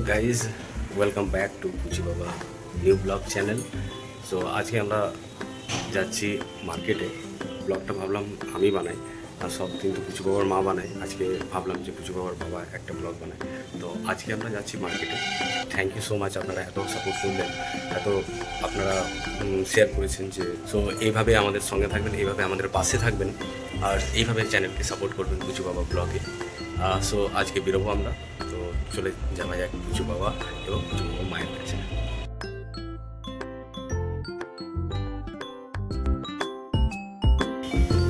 Guys welcome back to পুচু বাবা new blog channel. So আজকে আমরা যাচ্ছি মার্কেটে। ব্লগটা ভাবলাম আমি বানাই, আর সব কিন্তু পুচু বাবার মা বানায়। আজকে ভাবলাম যে পুচু বাবার বাবা একটা ব্লগ বানায়। তো আজকে আমরা যাচ্ছি মার্কেটে। থ্যাংক ইউ সো মাচ, আপনারা এত সাপোর্ট করলেন, এত আপনারা শেয়ার করেছেন। যে সো এইভাবে আমাদের সঙ্গে থাকবেন, এইভাবে আমাদের পাশে থাকবেন, আর এইভাবে চ্যানেলকে সাপোর্ট করবেন পুচু বাবা ব্লগে। সো আজকে বেরোবো আমরা। তো চলে যাওয়া যাক পুচু বাবা এবং পুচু বাবা মায়ের কাছে।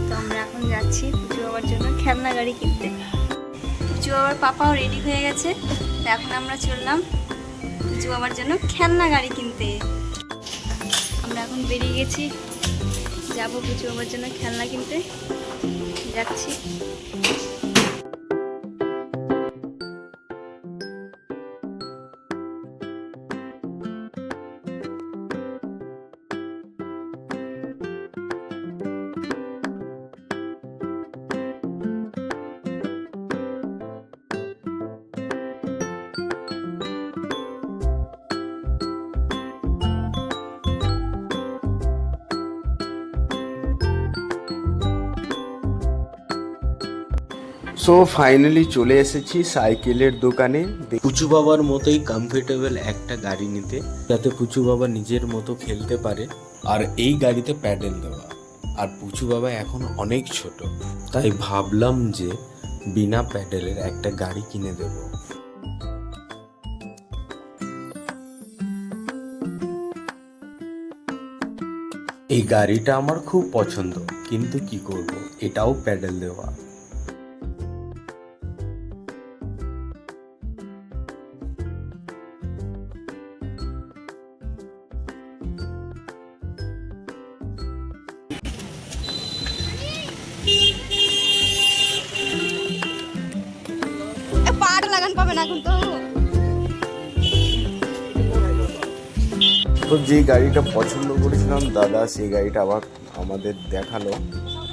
তো আমরা এখন যাচ্ছি পুচু বাবার জন্য খেলনা গাড়ি কিনতে। পুচু বাবার পাপাও রেডি হয়ে গেছে, তো এখন আমরা চললাম পুচু বাবার জন্য খেলনা গাড়ি কিনতে। আমরা এখন বেরিয়ে গেছি, যাবো পুচু বাবার জন্য খেলনা কিনতে। যাচ্ছি। সো ফাইনালি চলে এসেছি সাইকেলের দোকানে। পুচু বাবার মতোই কমফোর্টেবল একটা গাড়ি নিতে, যাতে পুচু বাবা নিজের মতো খেলতে পারে। আর এই গাড়িতে প্যাডেল দেওয়া, আর পুচু বাবা এখন অনেক ছোট, তাই ভাবলাম যে বিনা প্যাডেলের একটা গাড়ি কিনে দেব। এই গাড়িটা আমার খুব পছন্দ, কিন্তু কি করব, এটাও প্যাডেল দেওয়া। পাট লাগান পাবে না এখন তো। তো যে গাড়িটা পছন্দ করেছিলাম দাদা, সেই গাড়িটা আবার আমাদের দেখালো।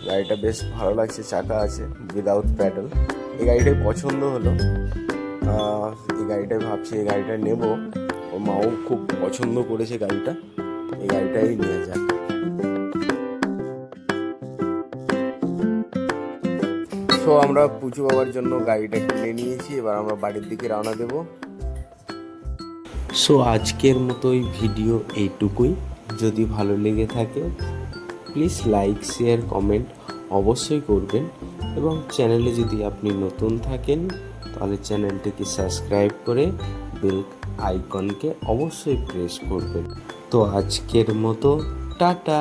গাড়িটা বেশ ভালো লাগছে, চাকা আছে, উইদাউট প্যাডেল। এই গাড়িটাই পছন্দ হলো। এই গাড়িটাই ভাবছি এই গাড়িটা নেব। ও মাও খুব পছন্দ করেছে গাড়িটা, এই গাড়িটাই নিয়ে যাক। তো আমরা পুচু বাবার জন্য গাড়িটা কিনে নিয়েছি, এবার আমরা বাড়ির দিকে রওনা দেবো। সো আজকের মতো এই ভিডিও এইটুকুই। যদি ভালো লেগে থাকে প্লিজ লাইক, শেয়ার, কমেন্ট অবশ্যই করবেন। এবং চ্যানেলে যদি আপনি নতুন থাকেন তাহলে চ্যানেলটিকে সাবস্ক্রাইব করে বেল আইকনকে অবশ্যই প্রেস করবেন। তো আজকের মতো টাটা।